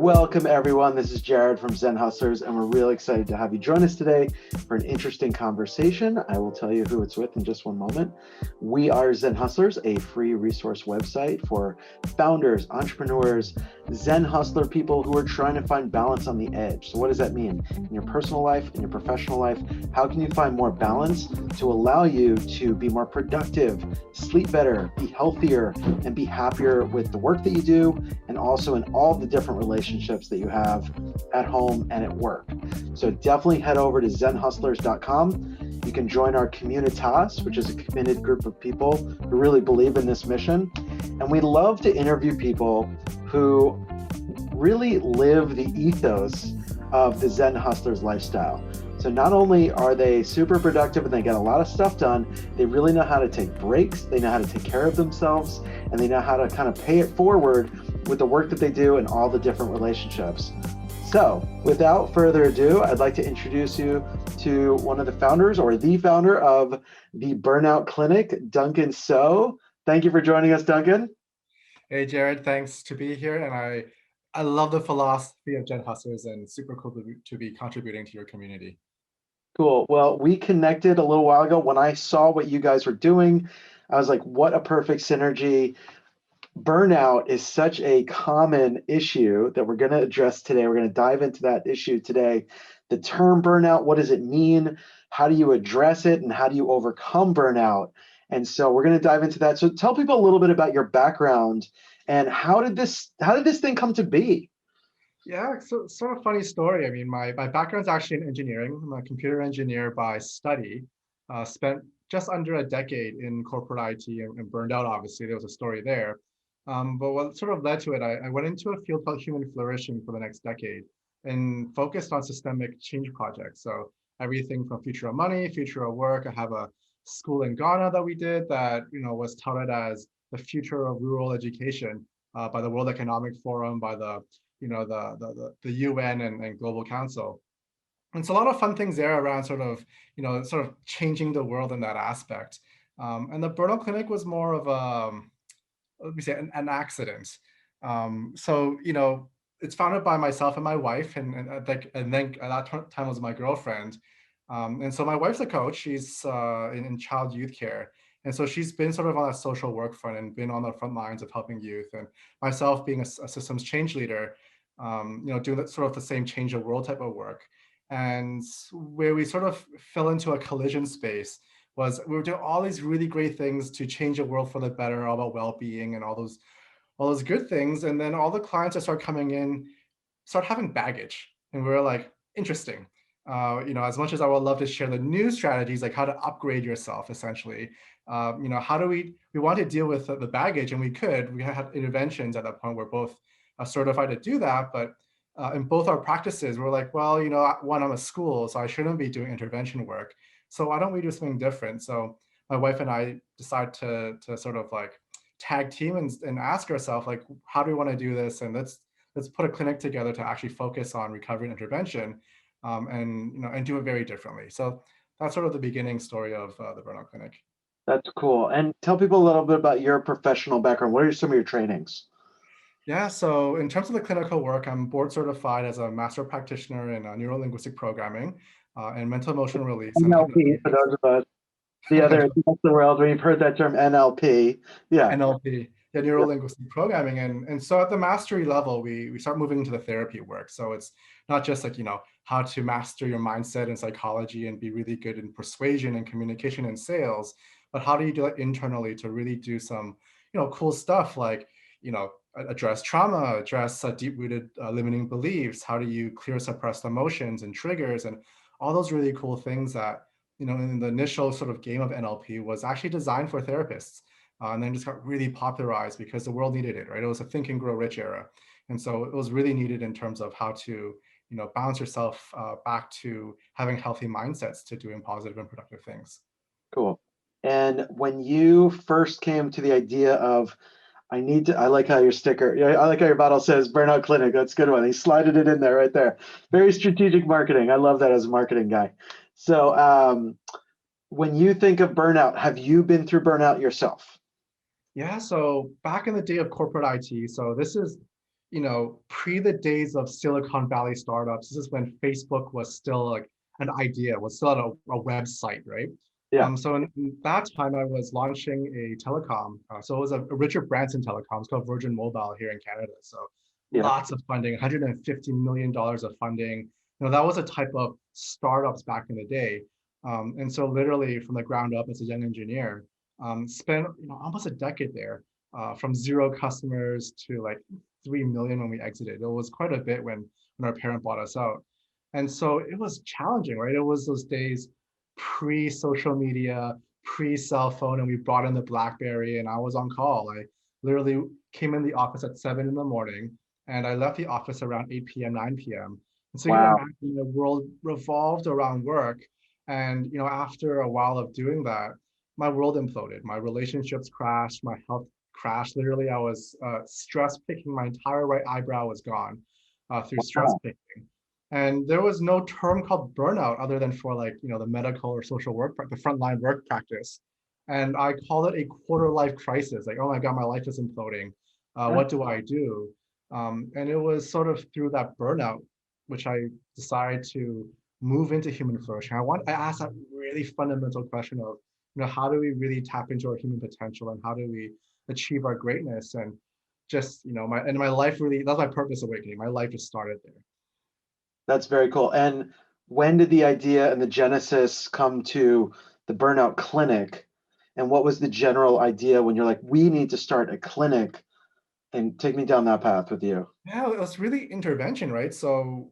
Welcome everyone, this is Jared from ZEN Hustlers, and we're really excited to have you join us today for an interesting conversation. I will tell you who it's with in just one moment. We are ZEN Hustlers, a free resource website for founders, entrepreneurs, Zen Hustler people who are trying to find balance on the edge. So what does that mean? In your personal life, in your professional life, how can you find more balance to allow you to be more productive, sleep better, be healthier, and be happier with the work that you do, and also in all the different relationships that you have at home and at work. So definitely head over to zenhustlers.com. You can join our communitas, which is a committed group of people who really believe in this mission. And we love to interview people who really live the ethos of the Zen Hustlers lifestyle. So not only are they super productive and they get a lot of stuff done, they really know how to take breaks, they know how to take care of themselves, and they know how to kind of pay it forward with the work that they do and all the different relationships. So without further ado, I'd like to introduce you to one of the founders, or the founder of the Burnout Clinic, Duncan So. Thank you for joining us, Duncan. Hey, Jared, thanks to be here. And I love the philosophy of ZEN Hustlers and super cool to be contributing to your community. Cool. Well, we connected a little while ago. When I saw what you guys were doing, I was like, what a perfect synergy. Burnout is such a common issue that we're going to address today. We're going to dive into that issue today. The term burnout, what does it mean? How do you address it? And how do you overcome burnout? And so we're going to dive into that. So tell people a little bit about your background and how did this thing come to be? Yeah, so sort of funny story. I mean, my background's actually in engineering. I'm a computer engineer by study. Spent just under a decade in corporate IT and burned out, obviously. There was a story there. But what sort of led to it, I went into a field called human flourishing for the next decade and focused on systemic change projects. So everything from future of money, future of work. I have a school in Ghana that we did that was touted as the future of rural education by the World Economic Forum, by the the UN and Global Council. And it's a lot of fun things there around sort of changing the world in that aspect. And the Burnout Clinic was more of a, let me say, an accident. It's founded by myself and my wife, and then at that time was my girlfriend. And so my wife's a coach. She's in child youth care. And so she's been sort of on a social work front and been on the front lines of helping youth. And myself being a systems change leader, doing that sort of the same change the world type of work. And where we sort of fell into a collision space was we were doing all these really great things to change the world for the better, all about well-being and all those good things. And then all the clients that start coming in start having baggage. And we were like, interesting. As much as I would love to share the new strategies, like how to upgrade yourself, essentially, how do we want to deal with the baggage, and we had interventions at that point. We're both certified to do that, but in both our practices, we're like, well, one, I'm a school, so I shouldn't be doing intervention work. So why don't we do something different? So my wife and I decide to sort of like tag team and ask ourselves, like, how do we want to do this? And let's put a clinic together to actually focus on recovery and intervention, and do it very differently. So that's sort of the beginning story of the Burnout Clinic. That's cool. And tell people a little bit about your professional background. What are some of your trainings? Yeah, so in terms of the clinical work, I'm board certified as a master practitioner in neuro-linguistic programming and mental emotion release and NLP, for those of us, the other the world where you've heard that term NLP. Yeah. NLP, yeah, neuro-linguistic programming. And so at the mastery level, we start moving into the therapy work. So it's not just like, how to master your mindset and psychology and be really good in persuasion and communication and sales, but how do you do it internally to really do some, cool stuff like, address trauma, address deep-rooted limiting beliefs. How do you clear suppressed emotions and triggers and all those really cool things that, in the initial sort of game of NLP was actually designed for therapists. And then just got really popularized because the world needed it, right? It was a think and grow rich era. And so it was really needed in terms of how to, balance yourself back to having healthy mindsets to doing positive and productive things. Cool. And when you first came to the idea of, I like how your sticker, yeah, I like how your bottle says Burnout Clinic. That's a good one. He slided it in there right there. Very strategic marketing. I love that as a marketing guy. So when you think of burnout, have you been through burnout yourself? Yeah, so back in the day of corporate IT, so this is, pre the days of Silicon Valley startups. This is when Facebook was still like an idea, was still a website, right? Yeah. So in that time, I was launching a telecom. So it was a Richard Branson telecom. It's called Virgin Mobile here in Canada. So Yeah. lots of funding, $150 million of funding. That was a type of startups back in the day. And so literally from the ground up as a young engineer, spent almost a decade there, from zero customers to like 3 million when we exited. It was quite a bit when our parent bought us out. And so it was challenging, right? It was those days pre-social media, pre-cell phone, and we brought in the BlackBerry and I was on call. I literally came in the office at 7 in the morning and I left the office around 8 p.m., 9 p.m. And so you can Wow. imagine the world revolved around work. And after a while of doing that, my world imploded. My relationships crashed, my health crashed. Literally, I was stress picking. My entire right eyebrow was gone through stress Wow. picking. And there was no term called burnout other than for like, the medical or social work, the frontline work practice. And I call it a quarter life crisis. Like, oh my God, my life is imploding. Yeah. What do I do? And it was sort of through that burnout, which I decided to move into human flourishing. I asked that really fundamental question of, how do we really tap into our human potential and how do we achieve our greatness? And just, my life really, that's my purpose awakening. My life just started there. That's very cool. And when did the idea and the genesis come to the Burnout Clinic? And what was the general idea when you're like, we need to start a clinic, and take me down that path with you? Yeah, it was really intervention, right? So,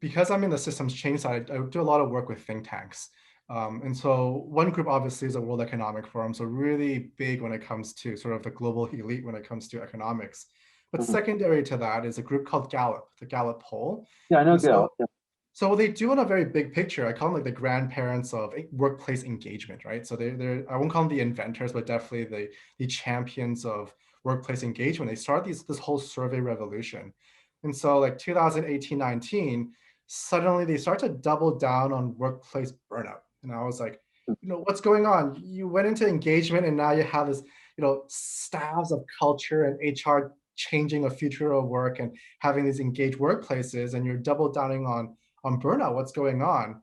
because I'm in the systems change side, I do a lot of work with think tanks. And so one group obviously is the World Economic Forum, so really big when it comes to sort of the global elite when it comes to economics. But Mhm. secondary to that is a group called Gallup, the Gallup poll. Yeah, I know And so Gail. Yeah. so what they do in a very big picture, I call them like the grandparents of workplace engagement, right? So they're I won't call them the inventors, but definitely the champions of workplace engagement. They start this whole survey revolution. And so like 2018, 19, suddenly they start to double down on workplace burnout. And I was like, what's going on? You went into engagement and now you have this, styles of culture and HR changing a future of work and having these engaged workplaces, and you're double downing on burnout, what's going on?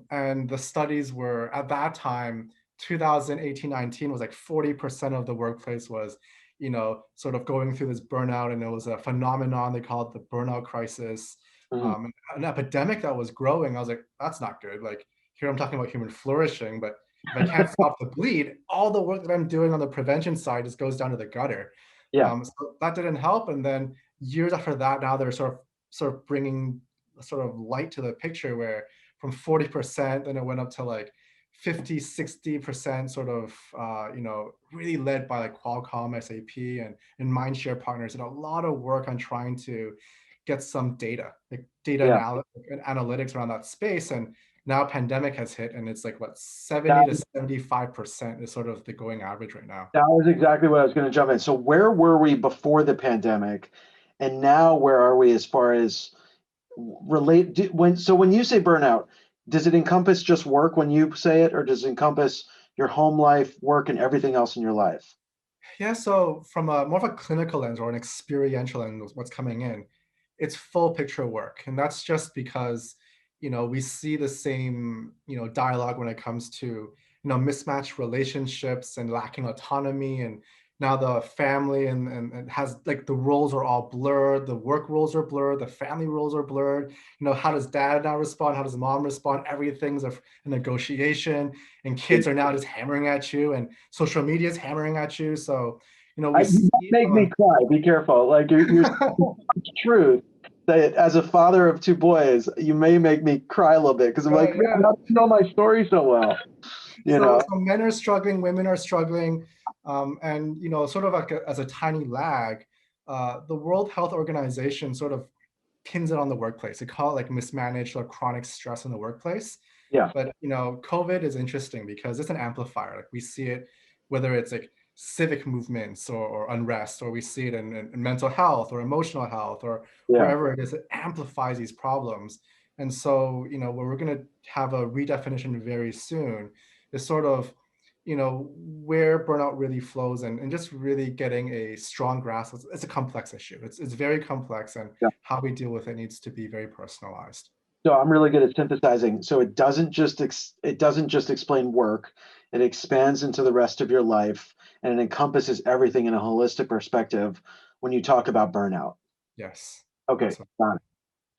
And the studies were at that time, 2018, 19 was like 40% of the workplace was, sort of going through this burnout. And it was a phenomenon. They call it the burnout crisis, Mhm. an epidemic that was growing. I was like, that's not good. Like here I'm talking about human flourishing, but if I can't stop the bleed, all the work that I'm doing on the prevention side just goes down to the gutter. Yeah. So that didn't help. And then years after that, now they're sort of bringing sort of light to the picture where from 40%, then it went up to like 50, 60% sort of, really led by like Qualcomm, SAP, and Mindshare partners, and a lot of work on trying to get some data, like data Yeah. and analytics around that space. And now pandemic has hit and it's like what, 70 That, to 75% is sort of the going average right now. that was exactly what I was going to jump in. So where were we before the pandemic? And now where are we as far as when you say burnout, does it encompass just work when you say it, or does it encompass your home life, work, and everything else in your life? Yeah, so from a more of a clinical lens or an experiential lens, what's coming in, it's full picture work. And that's just because, we see the same, dialogue when it comes to, mismatched relationships and lacking autonomy. And now the family and has like the roles are all blurred, the work roles are blurred, the family roles are blurred. How does dad now respond? How does mom respond? Everything's a negotiation, and kids are now just hammering at you, and social media is hammering at you. So, we You see might make me from cry. Be careful. Like you're a truth that as a father of two boys, you may make me cry a little bit because I'm like, right, man, yeah. how do you know my story so well? You So, know? so men are struggling, women are struggling, and sort of like as a tiny lag, the World Health Organization sort of pins it on the workplace. They call it like mismanaged or chronic stress in the workplace. Yeah. But COVID is interesting because it's an amplifier. Like we see it, whether it's like civic movements or unrest, or we see it in mental health or emotional health or Yeah. wherever it is, it amplifies these problems. And so, what we're going to have a redefinition very soon is sort of, where burnout really flows, and just really getting a strong grasp. It's a complex issue. It's very complex, and Yeah. how we deal with it needs to be very personalized. So I'm really good at synthesizing. So it doesn't just explain work. It expands into the rest of your life, and it encompasses everything in a holistic perspective when you talk about burnout. Yes, Okay, absolutely. got it.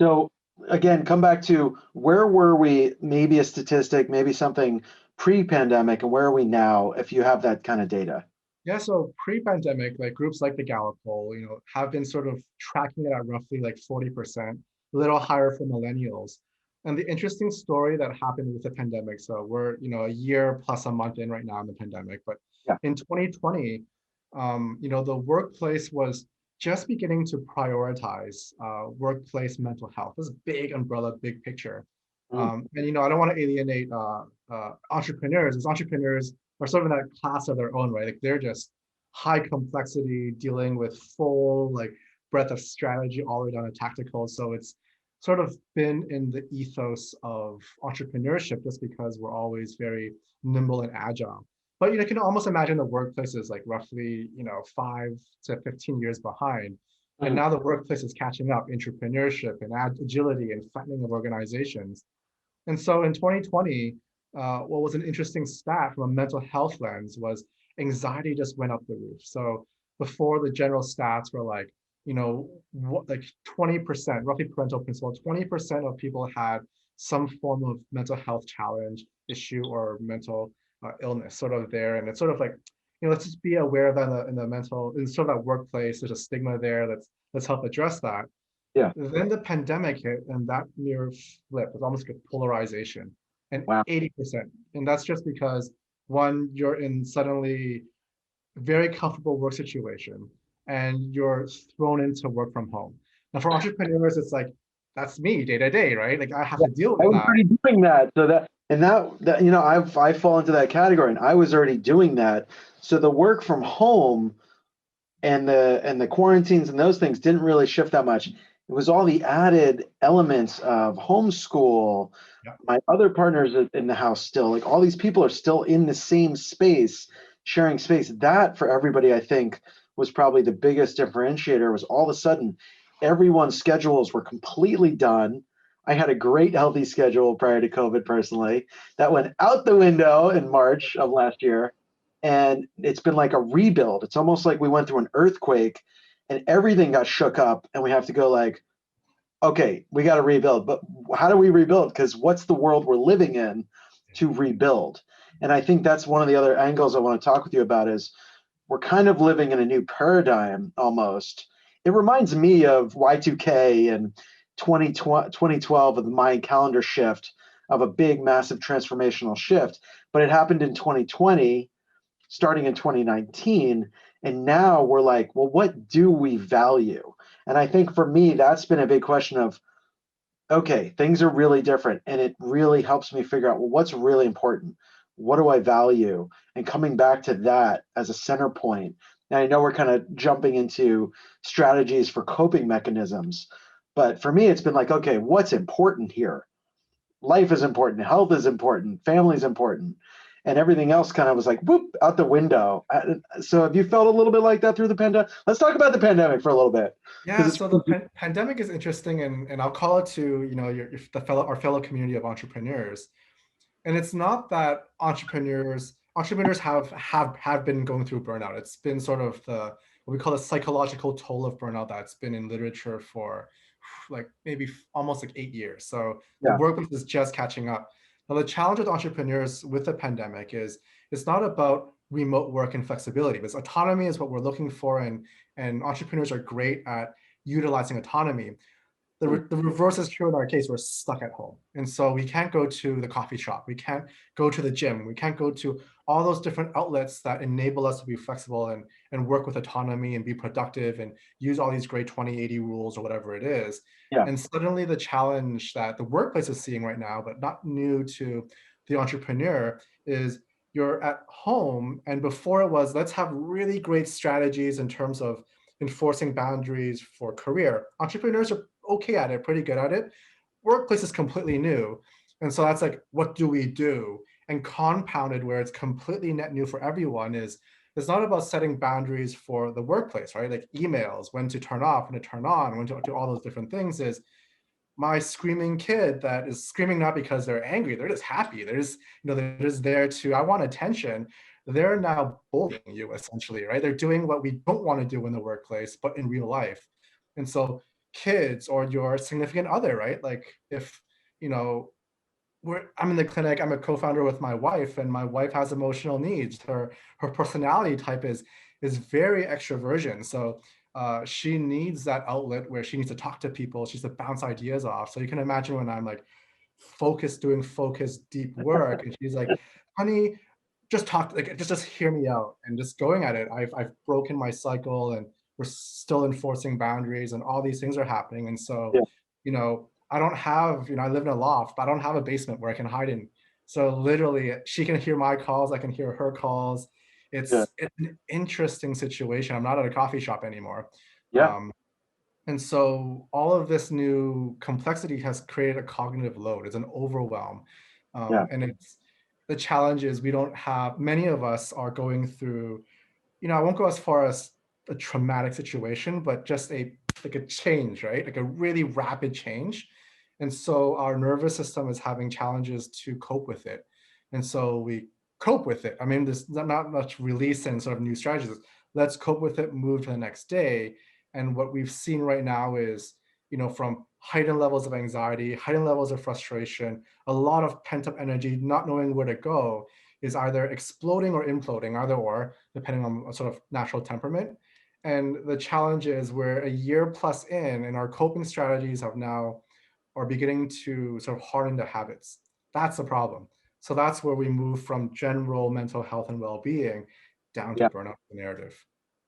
So again, come back to where were we, maybe a statistic, maybe something pre-pandemic, and where are we now if you have that kind of data? Yeah, so pre-pandemic, like groups like the Gallup poll, have been sort of tracking it at roughly like 40%, a little higher for millennials. And the interesting story that happened with the pandemic, so we're, a year plus a month in right now in the pandemic, but Yeah. in 2020, the workplace was just beginning to prioritize workplace mental health. This big umbrella, big picture. Mm, And I don't want to alienate entrepreneurs, as entrepreneurs are sort of in that class of their own, right? Like they're just high complexity, dealing with full like breadth of strategy all the way down to tactical. So it's sort of been in the ethos of entrepreneurship just because we're always very nimble and agile. But you can almost imagine the workplace is like roughly 5 to 15 years behind. And mm, now the workplace is catching up, entrepreneurship and agility and flattening of organizations. And so in 2020, what was an interesting stat from a mental health lens was anxiety just went up the roof. So before, the general stats were like, like 20%, roughly parental principle, 20% of people had some form of mental health challenge, issue, or mental illness sort of there. And it's sort of like, let's just be aware that in the mental, in sort of that workplace, there's a stigma there. Let's help address that. yeah. Then the pandemic hit, and that mirror flip was almost like a polarization, and Wow. 80%. And that's just because one, you're in suddenly very comfortable work situation, and you're thrown into work from home. Now, for entrepreneurs, it's like that's me day to day, right? Like I have Yeah, to deal I with was that. already doing that. So that I fall into that category, and I was already doing that. So the work from home and the quarantines and those things didn't really shift that much. It was all the added elements of homeschool. Yeah. My other partners in the house still, like all these people are still in the same space, sharing space. That for everybody, I think, was probably the biggest differentiator. Was all of a sudden everyone's schedules were completely done. I had a great healthy schedule prior to COVID personally. That went out the window in March of last year, and it's been like a rebuild. It's almost like we went through an earthquake and everything got shook up, and we have to go like, okay, we got to rebuild. But how do we rebuild? Because what's the world we're living in to rebuild? And I think that's one of the other angles I want to talk with you about is we're kind of living in a new paradigm almost. It reminds me of Y2K and 2012 of the Mayan calendar shift, of a big, massive transformational shift. But it happened in 2020, starting in 2019. And now we're like, well, what do we value? And I think for me, that's been a big question of, okay, things are really different. And it really helps me figure out, well, what's really important? What do I value? And coming back to that as a center point. And I know we're kind of jumping into strategies for coping mechanisms, but for me, it's been like, okay, what's important here? Life is important, health is important, family is important, and everything else kind of was like whoop out the window. So have you felt a little bit like that through the pandemic? Let's talk about the pandemic for a little bit Yeah, because it's so the pandemic is interesting, and I'll call it to our fellow community of entrepreneurs. And it's not that entrepreneurs have been going through burnout. It's been sort of the what we call the psychological toll of burnout that's been in literature for like maybe almost like 8 years. So the yeah. workplace is just catching up. Now the challenge with entrepreneurs with the pandemic is it's not about remote work and flexibility, because autonomy is what we're looking for, and entrepreneurs are great at utilizing autonomy. Mm, The reverse is true in our case. We're stuck at home. And so we can't go to the coffee shop. We can't go to the gym. We can't go to all those different outlets that enable us to be flexible and work with autonomy and be productive and use all these great 20/80 rules or whatever it is. yeah. And suddenly the challenge that the workplace is seeing right now, but not new to the entrepreneur, is you're at home. And before it was, let's have really great strategies in terms of enforcing boundaries for career. Entrepreneurs are okay at it, pretty good at it. Workplace is completely new. And so that's like, what do we do? and compounded where it's completely net new for everyone is it's not about setting boundaries for the workplace, right? Like emails, when to turn off, when to turn on, when to do all those different things is my screaming kid that is screaming not because they're angry, they're just happy. They're just, they're just there to, I want attention. They're now bullying you essentially, right? They're doing what we don't want to do in the workplace, but in real life. And so kids or your significant other, right? Like if, you know, I'm in the clinic, I'm a co-founder with my wife, and my wife has emotional needs. Her personality type is very extroversion. So she needs that outlet where she needs to talk to people, she needs to bounce ideas off. So you can imagine when I'm like doing focused deep work, and she's like, honey, just talk, like just hear me out, and just going at it. I've broken my cycle, and we're still enforcing boundaries, and all these things are happening. And so, Yeah. I don't have, I live in a loft, but I don't have a basement where I can hide in. So literally she can hear my calls, I can hear her calls. Yeah. It's an interesting situation. I'm not at a coffee shop anymore. Yeah. Um, and so all of this new complexity has created a cognitive load. It's an overwhelm. Yeah. And it's the challenge is we don't have, many of us are going through, I won't go as far as a traumatic situation, but just like a change, right? Like a really rapid change. And so our nervous system is having challenges to cope with it. And so we cope with it. I mean, there's not much release and sort of new strategies. Let's cope with it, move to the next day. And what we've seen right now is, from heightened levels of anxiety, heightened levels of frustration, a lot of pent up energy, not knowing where to go, is either exploding or imploding, either or, depending on a sort of natural temperament. And the challenge is we're a year plus in, and our coping strategies are beginning to sort of harden the habits. That's the problem. So that's where we move from general mental health and well-being down to Yeah. burnout narrative.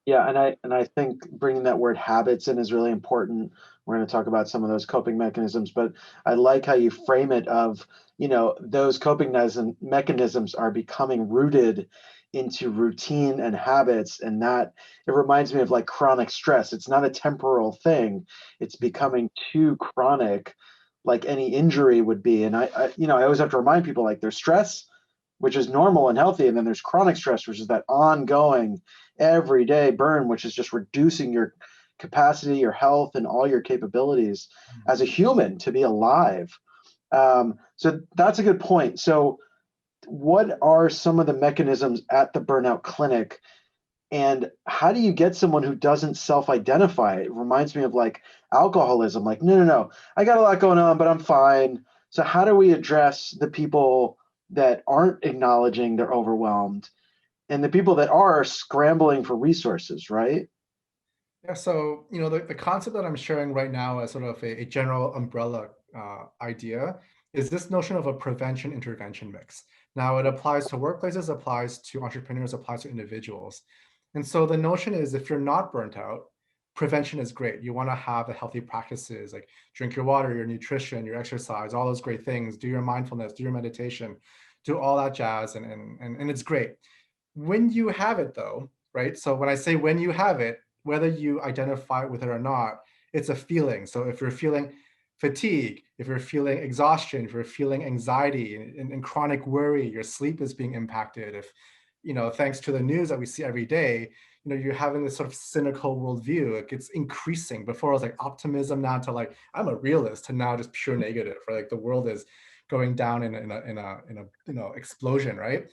Yeah, and I think bringing that word habits in is really important. We're going to talk about some of those coping mechanisms, but I like how you frame it of, those coping mechanisms are becoming rooted into routine and habits, and that it reminds me of like chronic stress. It's not a temporal thing. It's becoming too chronic, like any injury would be. And I always have to remind people like there's stress, which is normal and healthy, and then there's chronic stress, which is that ongoing everyday burn, which is just reducing your capacity, your health, and all your capabilities as a human to be alive. So that's a good point. So, what are some of the mechanisms at the Burnout Clinic, and how do you get someone who doesn't self-identify? It reminds me of like alcoholism. Like, no, no, no, I got a lot going on, but I'm fine. So, how do we address the people that aren't acknowledging they're overwhelmed, and the people that are scrambling for resources, right? Yeah, so the concept that I'm sharing right now as sort of a general umbrella idea is this notion of a prevention intervention mix. Now it applies to workplaces, applies to entrepreneurs, applies to individuals. And so the notion is if you're not burnt out, prevention is great. You want to have the healthy practices like drink your water, your nutrition, your exercise, all those great things, do your mindfulness, do your meditation, do all that jazz, and it's great. When you have it though, right? So when I say when you have it, whether you identify with it or not, it's a feeling. So if you're feeling fatigue, if you're feeling exhaustion, if you're feeling anxiety and chronic worry, your sleep is being impacted. If, thanks to the news that we see every day, you're having this sort of cynical worldview, it gets increasing. Before it was like optimism, now to like, I'm a realist, to now just pure negative, or like the world is going down in a explosion, right?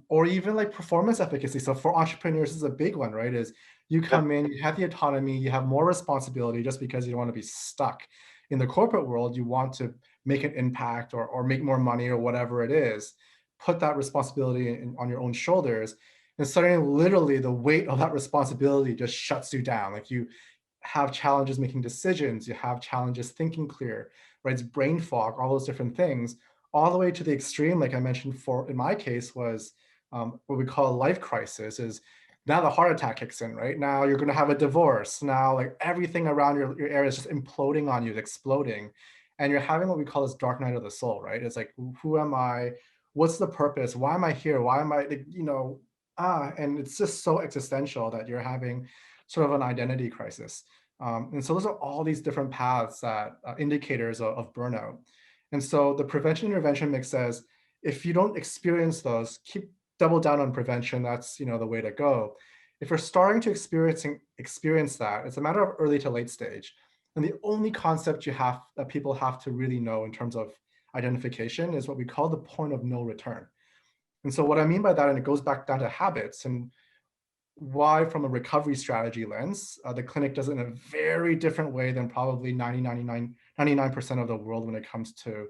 Or even like performance efficacy. So for entrepreneurs, this is a big one, right? Is you Yep. come in, you have the autonomy, you have more responsibility just because you don't want to be stuck. In the corporate world, you want to make an impact or make more money or whatever it is, put that responsibility on your own shoulders. And suddenly, literally, the weight of that responsibility just shuts you down. Like you have challenges making decisions, you have challenges thinking clear, right? It's brain fog, all those different things, all the way to the extreme, like I mentioned for in my case, was what we call a life crisis. Is now the heart attack kicks in, right? Now you're going to have a divorce. Now, like everything around your area is just imploding on you, exploding. And you're having what we call this dark night of the soul, right? It's like, who am I? What's the purpose? Why am I here? Why am I, like, and it's just so existential that you're having sort of an identity crisis. And so those are all these different paths that indicators of burnout. And so the prevention intervention mix says, if you don't experience those, keep double down on prevention. That's, the way to go. If you're starting to experience that, it's a matter of early to late stage. And the only concept that people have to really know in terms of identification is what we call the point of no return. And so what I mean by that, and it goes back down to habits and why from a recovery strategy lens, the clinic does it in a very different way than probably 99% of the world when it comes to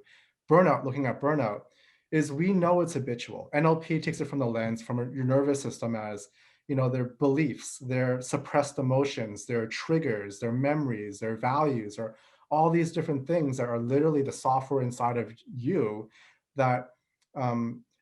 burnout, looking at burnout, is we know it's habitual. NLP takes it from the lens from your nervous system as, their beliefs, their suppressed emotions, their triggers, their memories, their values, or all these different things that are literally the software inside of you that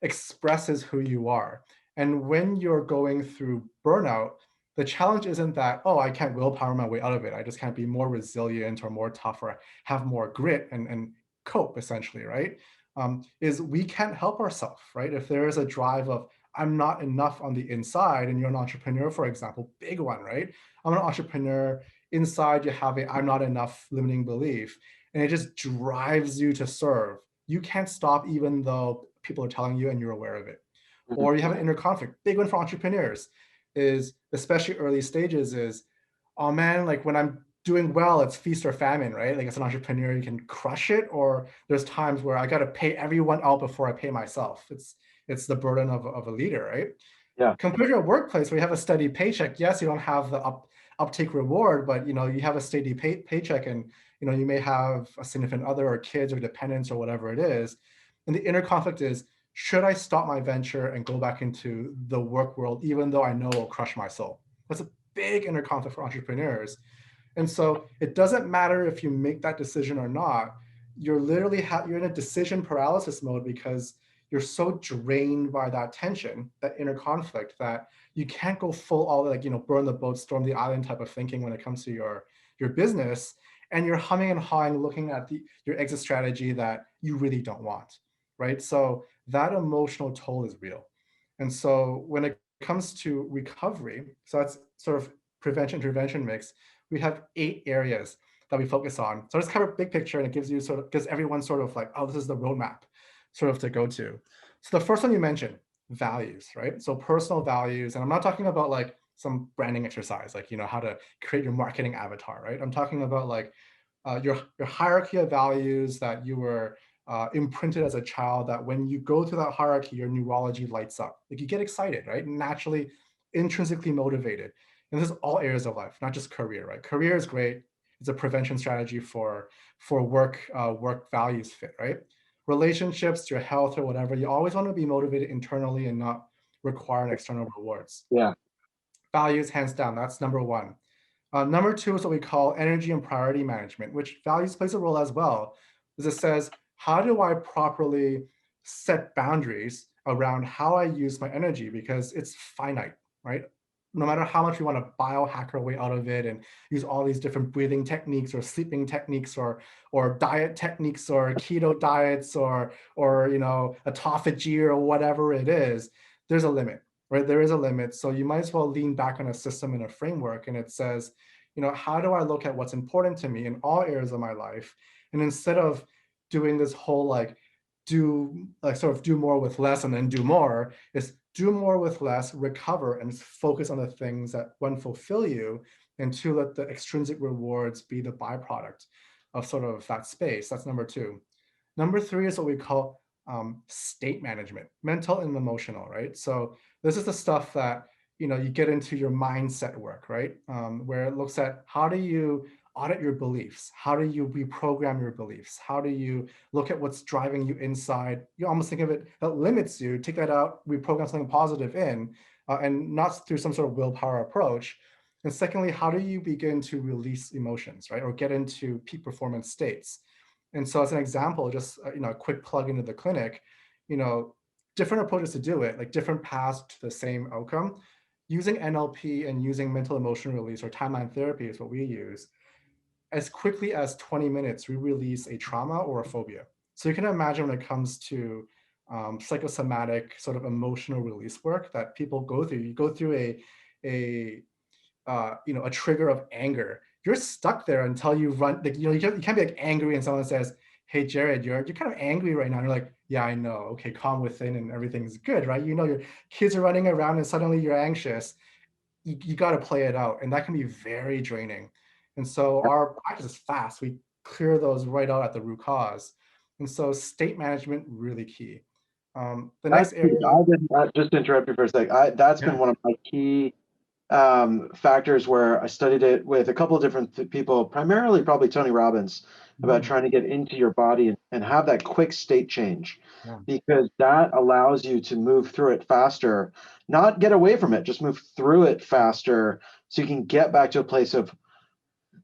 expresses who you are. And when you're going through burnout, the challenge isn't that, oh, I can't willpower my way out of it. I just can't be more resilient or more tough or have more grit and cope, essentially, right? Is we can't help ourselves, right? If there is a drive of, I'm not enough on the inside, and you're an entrepreneur, for example, big one, right? I'm an entrepreneur. Inside, you have a I'm not enough limiting belief, and it just drives you to serve. You can't stop even though people are telling you and you're aware of it. Mhm. Or you have an inner conflict. Big one for entrepreneurs is, especially early stages, is, oh man, like when I'm doing well, it's feast or famine, right? Like as an entrepreneur, you can crush it, or there's times where I got to pay everyone out before I pay myself. It's the burden of a leader, right? Yeah. Compared to a workplace where you have a steady paycheck, yes, you don't have the uptake reward, but you have a steady paycheck, and you may have a significant other or kids or dependents or whatever it is. And the inner conflict is, should I stop my venture and go back into the work world, even though I know it'll crush my soul? That's a big inner conflict for entrepreneurs. And so it doesn't matter if you make that decision or not. You're literally you're in a decision paralysis mode because you're so drained by that tension, that inner conflict, that you can't go full all like, burn the boat, storm the island type of thinking when it comes to your business. And you're humming and hawing, looking at your exit strategy that you really don't want, right? So that emotional toll is real. And so when it comes to recovery, so that's sort of prevention intervention mix, we have 8 areas that we focus on. So let's cover big picture, and it gives everyone sort of like, oh, this is the roadmap sort of to go to. So the first one you mentioned, values, right? So personal values, and I'm not talking about like some branding exercise, like how to create your marketing avatar, right? I'm talking about like your hierarchy of values that you were imprinted as a child, that when you go through that hierarchy, your neurology lights up. Like you get excited, right? Naturally, intrinsically motivated. And this is all areas of life, not just career, right? Career is great. It's a prevention strategy for work values fit, right? Relationships, your health or whatever, you always want to be motivated internally and not require an external rewards. Yeah. Values, hands down, that's number one. Number two is what we call energy and priority management, which values plays a role as well. As it says, how do I properly set boundaries around how I use my energy? Because it's finite, right? No matter how much we want to biohack our way out of it and use all these different breathing techniques or sleeping techniques or diet techniques or keto diets or autophagy or whatever it is, there's a limit, right? There is a limit. So you might as well lean back on a system and a framework. And it says, how do I look at what's important to me in all areas of my life? And instead of doing this whole sort of do more with less and then do more, is do more with less, recover, and focus on the things that, one, fulfill you, and two, let the extrinsic rewards be the byproduct of sort of that space. That's number two. Number three is what we call state management, mental and emotional, right? So this is the stuff that you get into your mindset work, right? Where it looks at how do you audit your beliefs? How do you reprogram your beliefs? How do you look at what's driving you inside? You almost think of it that limits you, take that out, reprogram something positive in, and not through some sort of willpower approach. And secondly, how do you begin to release emotions, right? Or get into peak performance states? And so as an example, just a quick plug into the clinic, you know, different approaches to do it, like different paths to the same outcome. Using NLP and using mental emotion release or timeline therapy is what we use. As quickly as 20 minutes, we release a trauma or a phobia. So you can imagine when it comes to psychosomatic sort of emotional release work that people go through, you go through a a trigger of anger. You're stuck there until you run. Like, you can't be like angry and someone says, "Hey, Jared, you're kind of angry right now." And you're like, yeah, I know. Okay, calm within and everything's good, right? You know, your kids are running around and suddenly you're anxious. You got to play it out, and that can be very draining. And so our practice is fast. We clear those right out at the root cause. And so state management really key. The That's next key. area, I've been, just to interrupt you for a sec. That's been yeah. one of my key factors where I studied it with a couple of different people, primarily probably Tony Robbins, about Mm, trying to get into your body and have that quick state change, yeah. because that allows you to move through it faster, not get away from it, just move through it faster so you can get back to a place of,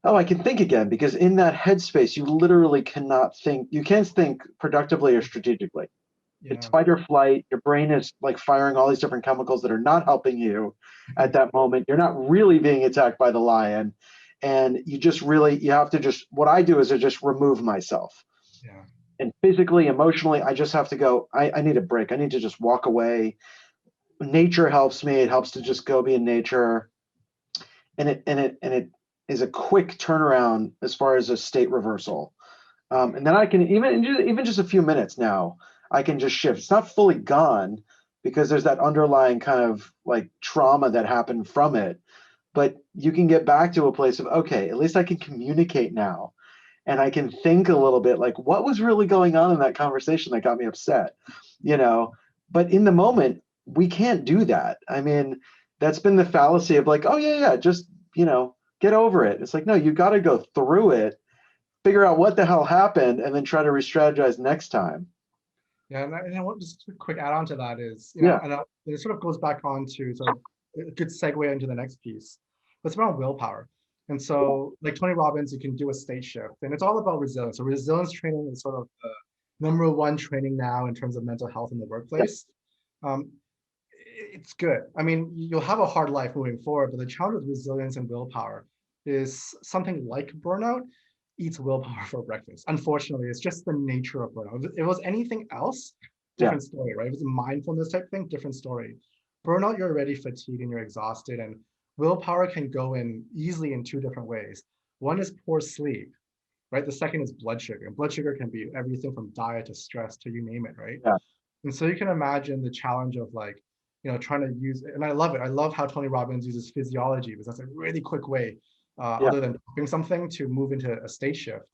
oh, I can think again, because in that headspace, you literally cannot think, you can't think productively or strategically. It's Yeah. fight or flight. Your brain is like firing all these different chemicals that are not helping you at that moment. You're not really being attacked by the lion. And you just really, you have to just, what I do is I just remove myself. Yeah. And physically, emotionally, I just have to go, I need a break. I need to just walk away. Nature helps me. It helps to just go be in nature. And it is a quick turnaround as far as a state reversal. And then I can even just a few minutes now, I can just shift. It's not fully gone because there's that underlying kind of like trauma that happened from it. But you can get back to a place of, okay, at least I can communicate now. And I can think a little bit like, what was really going on in that conversation that got me upset? You know, but in the moment, we can't do that. I mean, that's been the fallacy of like, oh yeah, yeah, just, get over it. It's like, no, you got to go through it, figure out what the hell happened, and then try to re-strategize next time. Yeah, and I want just a quick add on to that is, Yeah, and it sort of goes back on to sort of a good segue into the next piece. But it's around willpower. And so, like Tony Robbins, you can do a state shift, and it's all about resilience. So resilience training is sort of the number one training now in terms of mental health in the yeah, workplace. Um, it's good. I mean, you'll have a hard life moving forward, but the challenge with resilience and willpower is something like burnout eats willpower for breakfast. Unfortunately, it's just the nature of burnout. If it was anything else, yeah, different story, right? If it's a mindfulness type thing, different story. Burnout, you're already fatigued and you're exhausted, and willpower can go in easily in two different ways. One is poor sleep, right? The second is blood sugar. And blood sugar can be everything from diet to stress to you name it, right? yeah, And so you can imagine the challenge of like, trying to use, and I love it. I love how Tony Robbins uses physiology because that's a really quick way, yeah, other than doing something, to move into a state shift.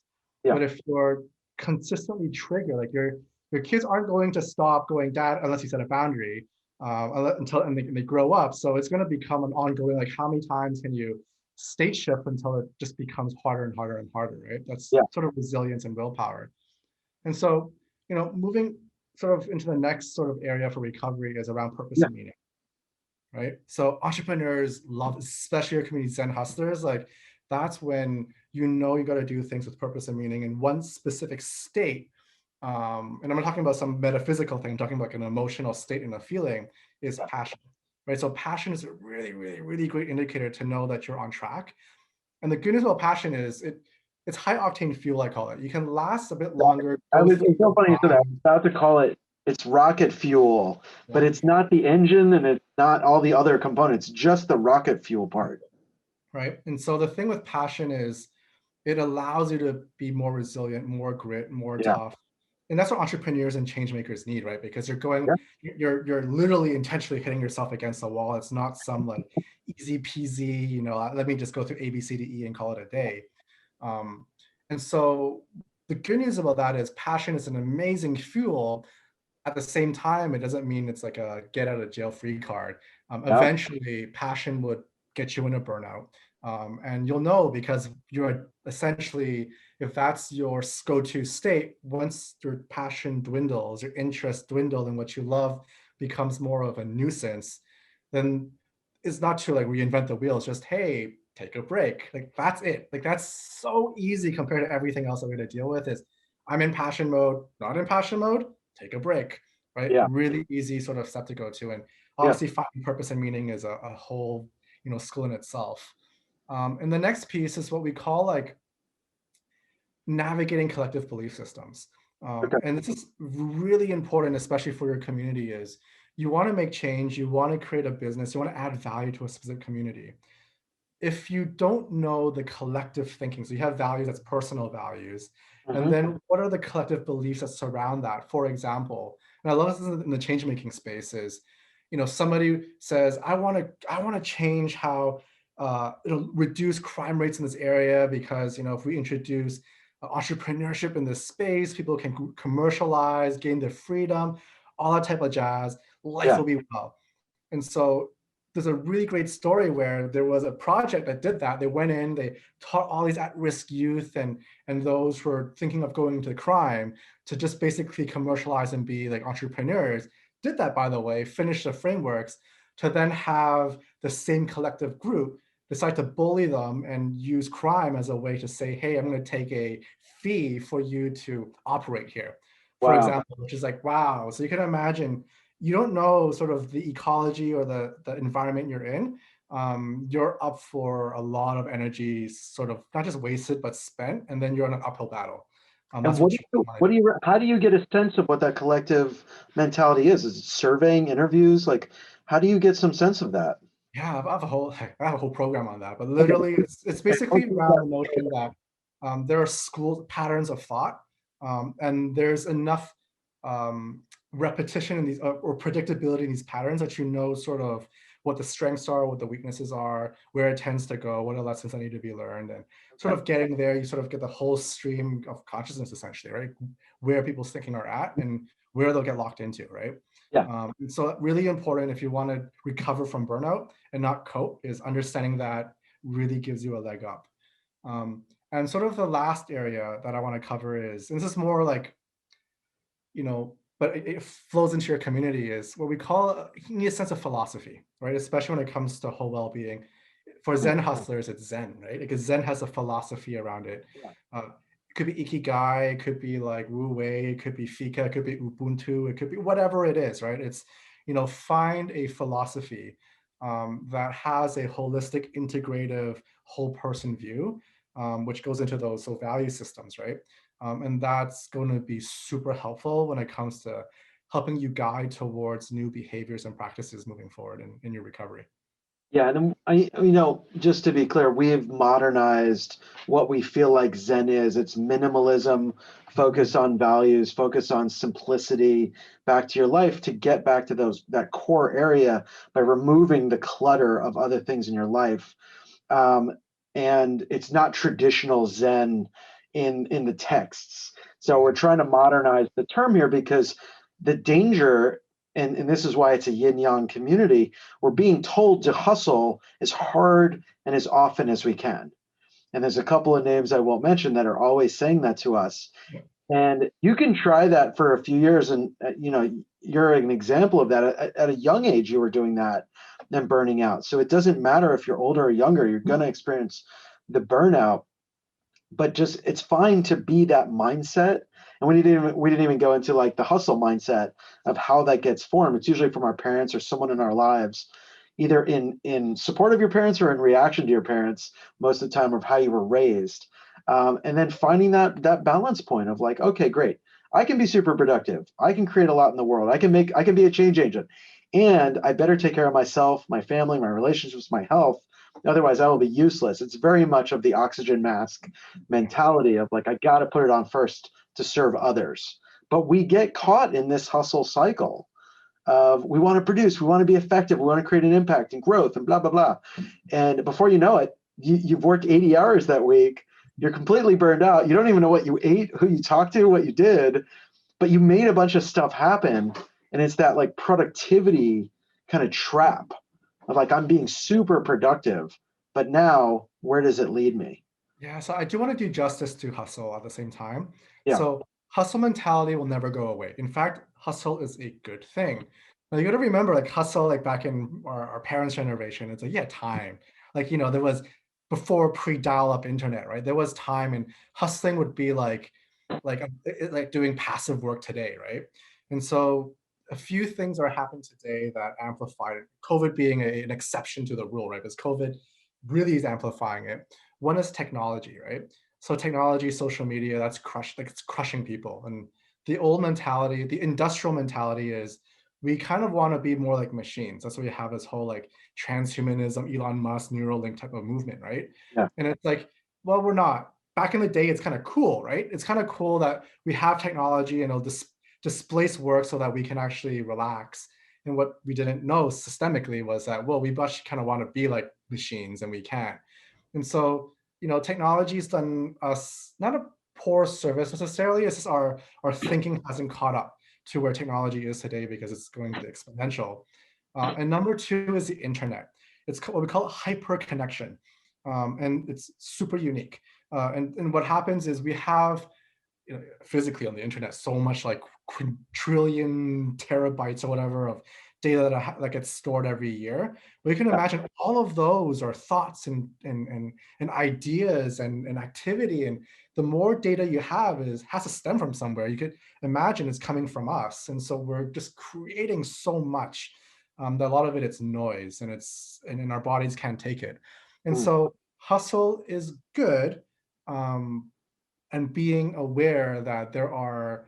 yeah, But if you're consistently triggered, like your kids aren't going to stop going, Dad, unless you set a boundary, until and they grow up. So it's going to become an ongoing, like how many times can you state shift until it just becomes harder and harder and harder, right? That's yeah, sort of resilience and willpower. And so, moving sort of into the next sort of area for recovery is around purpose yeah, and meaning, right? So entrepreneurs love, especially your community ZEN Hustlers, like that's when you got to do things with purpose and meaning in one specific state. And I'm not talking about some metaphysical thing, I'm talking about like an emotional state and a feeling is yeah. passion, right? So passion is a really, really, really great indicator to know that you're on track. And the good news about passion is it's high octane fuel, I call it. You can last a bit longer, go It's so through funny you said that. I was grind. about to call it, it's rocket fuel, but Yeah. it's not the engine and it's not all the other components, just the rocket fuel part. Right. And so the thing with passion is it allows you to be more resilient, more grit, more Yeah, tough. And that's what entrepreneurs and change makers need, right? Because yeah, you're literally intentionally hitting yourself against the wall. It's not some like easy peasy, let me just go through A, B, C, D, E and call it a day. Um, and so the good news about that is passion is an amazing fuel. At the same time, it doesn't mean it's like a get out of jail free card. yeah, Eventually, passion would get you in a burnout. And you'll know because you're essentially, if that's your go-to state, once your passion dwindles, your interest dwindles, and what you love becomes more of a nuisance, then it's not to like reinvent the wheel. It's just, hey, take a break. Like that's it. Like that's so easy compared to everything else that we're going to deal with is I'm in passion mode, not in passion mode, take a break, right? yeah, Really easy sort of step to go to. And yeah, obviously finding purpose and meaning is a whole, skill in itself. And the next piece is what we call like navigating collective belief systems. okay, And this is really important, especially for your community, is you want to make change, you want to create a business, you want to add value to a specific community. If you don't know the collective thinking, so you have values, that's personal values, And Mhm. then what are the collective beliefs that surround that? For example, and I love this in the change making spaces. Somebody says, I want to change how it'll reduce crime rates in this area because if we introduce entrepreneurship in this space, people can commercialize, gain their freedom, all that type of jazz. Life Yeah. will be well. And so there's a really great story where there was a project that did that. They went in, they taught all these at-risk youth and those who are thinking of going into crime to just basically commercialize and be like entrepreneurs. Did that, by the way, finish the frameworks to then have the same collective group decide to bully them and use crime as a way to say, hey, I'm going to take a fee for you to operate here, for Wow. example, which is like, wow. So you can imagine you don't know sort of the ecology or the environment you're in. You're up for a lot of energy, sort of not just wasted, but spent, and then you're in an uphill battle. And That's what you don't want to do. how do you get a sense of what that collective mentality is? Is it surveying, interviews? Like, how do you get some sense of that? Yeah, I have a whole program on that, but Okay. literally, it's And how basically do you around the get- notion that there are school patterns of thought, and there's enough um, repetition in these or predictability in these patterns that sort of what the strengths are, what the weaknesses are, where it tends to go, what are lessons that need to be learned, and sort Okay. of getting there, you sort of get the whole stream of consciousness essentially, right? Where people's thinking are at and where they'll get locked into, right? Yeah. And so really important if you want to recover from burnout and not cope is understanding that really gives you a leg up. And sort of the last area that I want to cover is, and this is more like, but it flows into your community is what we call, you need a sense of philosophy, right? Especially when it comes to whole well-being. For Hmm. Zen hustlers, it's Zen, right? Because Zen has a philosophy around it. Yeah. It could be Ikigai, it could be like Wu Wei, it could be Fika, it could be Ubuntu, it could be whatever it is, right? It's, find a philosophy that has a holistic, integrative, whole person view, which goes into those value systems, right? And that's going to be super helpful when it comes to helping you guide towards new behaviors and practices moving forward in your recovery. Yeah, and then just to be clear, we have modernized what we feel like Zen is. It's minimalism, focus on values, focus on simplicity, back to your life to get back to that core area by removing the clutter of other things in your life. Um, and it's not traditional Zen in the texts. So we're trying to modernize the term here because the danger, and this is why it's a yin yang community, we're being told to hustle as hard and as often as we can. And there's a couple of names I won't mention that are always saying that to us. Yeah. And you can try that for a few years, and you're an example of that. At a young age, you were doing that and burning out. So it doesn't matter if you're older or younger; you're going to experience the burnout. But just it's fine to be that mindset. And we didn't even go into like the hustle mindset of how that gets formed. It's usually from our parents or someone in our lives, either in support of your parents or in reaction to your parents. Most of the time, of how you were raised, and then finding that balance point of like, okay, great, I can be super productive. I can create a lot in the world. I can be a change agent, and I better take care of myself, my family, my relationships, my health. Otherwise, I will be useless. It's very much of the oxygen mask mentality of like, I got to put it on first to serve others. But we get caught in this hustle cycle of we want to produce, we want to be effective, we want to create an impact and growth and blah, blah, blah. And before you know it, you've worked 80 hours that week. You're completely burned out. You don't even know what you ate, who you talked to, what you did, but you made a bunch of stuff happen. And it's that like productivity kind of trap of like, I'm being super productive, but now where does it lead me? Yeah, so I do want to do justice to hustle at the same time. Yeah. So hustle mentality will never go away. In fact, hustle is a good thing. Now you got to remember, like hustle, like back in our parents' generation, it's like, yeah, time. Like, there was before pre-dial-up internet, right? There was time and hustling would be like doing passive work today, right? And so a few things are happening today that amplified it. COVID being an exception to the rule, right? Because COVID really is amplifying it. One is technology, right? So technology, social media, that's it's crushing people. And the old mentality, the industrial mentality is we kind of want to be more like machines. That's why we have this whole like transhumanism, Elon Musk, Neuralink type of movement, right? Yeah. And it's like, well, we're not. back in the day, it's kind of cool, right? It's kind of cool that we have technology and it'll displace work so that we can actually relax. And what we didn't know systemically was that, well, we actually kind of want to be like machines and we can't. And so, technology's done us not a poor service necessarily, it's just our thinking hasn't caught up to where technology is today because it's going to the exponential. And number two is the internet. It's what we call hyper connection. And it's super unique. And what happens is we have, physically on the internet so much like quadrillion terabytes or whatever of data that gets stored every year. We can imagine all of those are thoughts and ideas and activity. And the more data you have has to stem from somewhere. You could imagine it's coming from us. And so we're just creating so much that a lot of it's noise and our bodies can't take it. And Mm. so hustle is good. And being aware that there are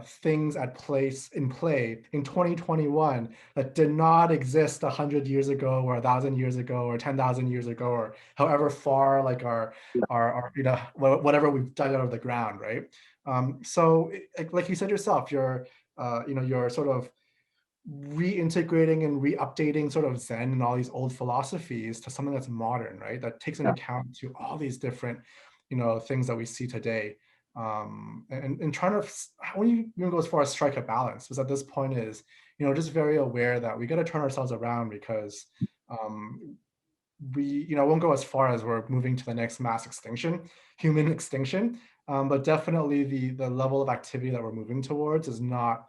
things in play in 2021 that did not exist 100 years ago or 1,000 years ago or 10,000 years ago or however far like our whatever we've dug out of the ground, right? So like you said yourself, you're sort of reintegrating and re-updating sort of Zen and all these old philosophies to something that's modern, right? That takes into account to all these different, things that we see today. And trying to, when you even go as far as strike a balance, because at this point is, just very aware that we got to turn ourselves around because we, won't go as far as we're moving to the next mass extinction, human extinction. But definitely the level of activity that we're moving towards is not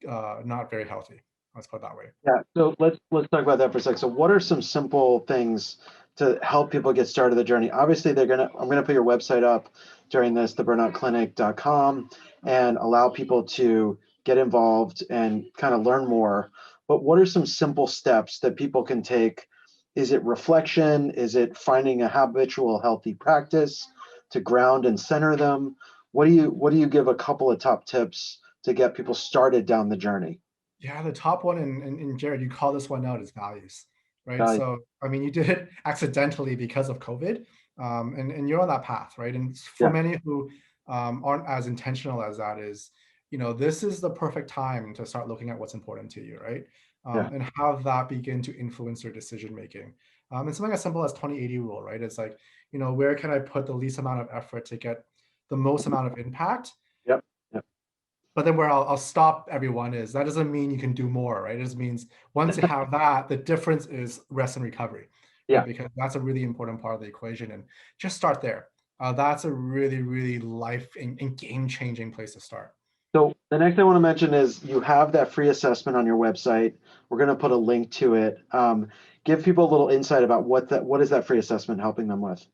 very healthy. Let's put it that way. Yeah. So let's talk about that for a sec. So what are some simple things to help people get started the journey? Obviously, I'm gonna put your website up during this, theburnouttclinic.com, and allow people to get involved and kind of learn more. But what are some simple steps that people can take? Is it reflection? Is it finding a habitual healthy practice to ground and center them? What do you give a couple of top tips to get people started down the journey? Yeah, the top one, and Jared, you call this one out, is values, right? Value. So, I mean, you did it accidentally because of COVID, and you're on that path, right? And for Yeah. many who aren't as intentional as that is, this is the perfect time to start looking at what's important to you, right? Yeah. And have that begin to influence your decision making. And something as simple as 20/80 rule, right? It's like, where can I put the least amount of effort to get the most amount of impact? Yep. Yep. But then where I'll stop everyone is that doesn't mean you can do more, right? It just means once you have that, the difference is rest and recovery, right? Yeah. Because that's a really important part of the equation. And just start there. That's a really, really life and game-changing place to start. So the next thing I want to mention is you have that free assessment on your website. We're going to put a link to it. Give people a little insight about what is that free assessment helping them with?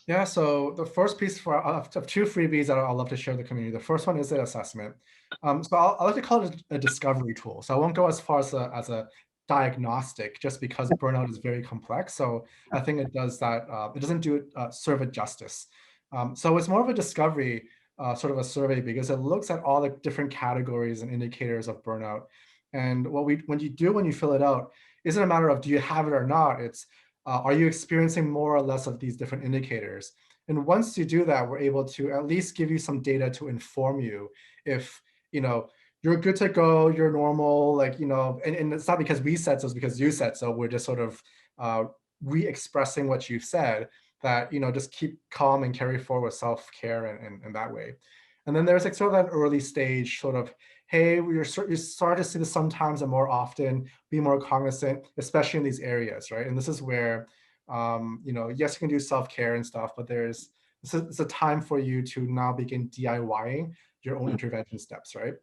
Yeah, so the first piece of two freebies that I'll love to share with the community. The first one is the assessment. So I like to call it a discovery tool. So I won't go as far as a diagnostic, just because burnout is very complex. So I think it does that. It doesn't do it serve it justice. So it's more of a discovery, sort of a survey, because it looks at all the different categories and indicators of burnout. And when you fill it out, isn't a matter of do you have it or not. It's are you experiencing more or less of these different indicators? And once you do that, we're able to at least give you some data to inform you if, you're good to go, you're normal, like, and it's not because we said so, it's because you said so. We're just sort of re-expressing what you've said, that, just keep calm and carry forward with self-care and that way. And then there's like sort of that early stage sort of, hey, you start to see this sometimes and more often, be more cognizant, especially in these areas, right? And this is where, yes, you can do self-care and stuff, but it's a time for you to now begin DIYing your own intervention steps, right?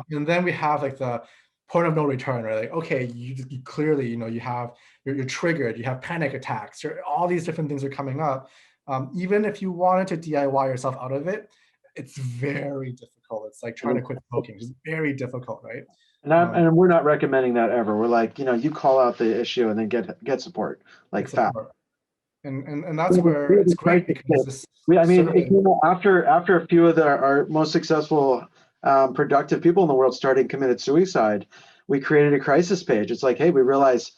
And then we have like the point of no return, right? Like, okay, you clearly, you're triggered, you have panic attacks, all these different things are coming up. Even if you wanted to DIY yourself out of it, it's very difficult. It's like trying to quit smoking. It's very difficult, right? And we're not recommending that ever. We're like, you call out the issue and then get support, like fast. Support. And that's where it's great because this I mean, survey, after a few of our most successful, productive people in the world started committed suicide, we created a crisis page. It's like, hey, we realize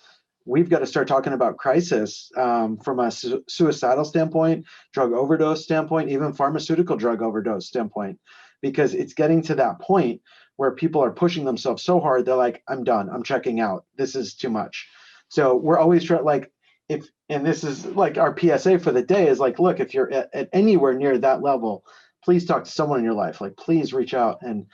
we've got to start talking about crisis from a suicidal standpoint, drug overdose standpoint, even pharmaceutical drug overdose standpoint, because it's getting to that point where people are pushing themselves so hard, they're like, I'm done, I'm checking out, this is too much. So we're always trying, like, and this is like our PSA for the day is like, look, if you're at anywhere near that level, please talk to someone in your life. Like, please reach out. And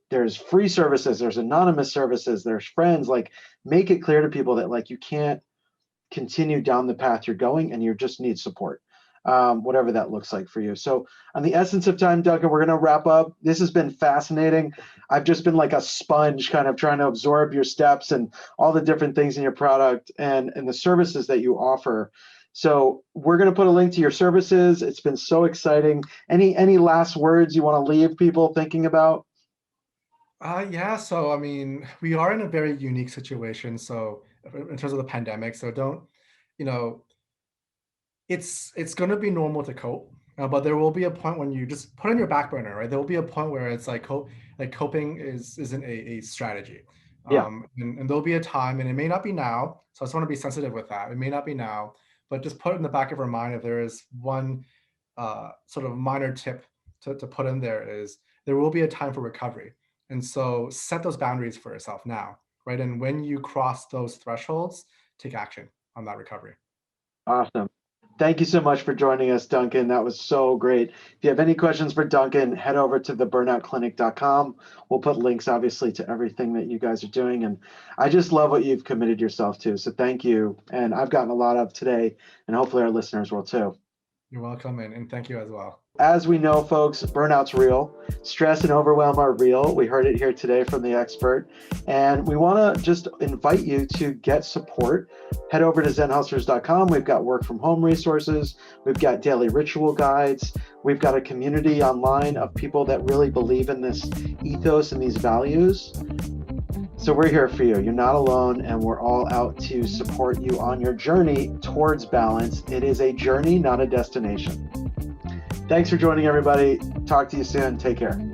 there's free services, there's anonymous services, there's friends. Like, make it clear to people that, like, you can't continue down the path you're going and you just need support, whatever that looks like for you. So on the essence of time, Duncan, we're going to wrap up. This has been fascinating. I've just been like a sponge kind of trying to absorb your steps and all the different things in your product and the services that you offer. So we're going to put a link to your services. It's been so exciting. Any last words you want to leave people thinking about? Yeah, so I mean, we are in a very unique situation. So in terms of the pandemic, so don't, you know, it's going to be normal to cope, but there will be a point when you just put on your back burner, right? There will be a point where it's like coping isn't a strategy, Yeah. and there'll be a time, and it may not be now. So I just want to be sensitive with that. It may not be now, but just put it in the back of our mind. If there is one sort of minor tip to put in there is there will be a time for recovery, and so set those boundaries for yourself now, right? And when you cross those thresholds, take action on that recovery. Awesome. Thank you so much for joining us, Duncan. That was so great. If you have any questions for Duncan, head over to theburnoutclinic.com. We'll put links, obviously, to everything that you guys are doing. And I just love what you've committed yourself to. So thank you. And I've gotten a lot of today, and hopefully our listeners will too. You're welcome, and thank you as well. As we know, folks, burnout's real. Stress and overwhelm are real. We heard it here today from the expert. And we want to just invite you to get support. Head over to zenhustlers.com. We've got work from home resources. We've got daily ritual guides. We've got a community online of people that really believe in this ethos and these values. So we're here for you. You're not alone, and we're all out to support you on your journey towards balance. It is a journey, not a destination. Thanks for joining, everybody. Talk to you soon. Take care.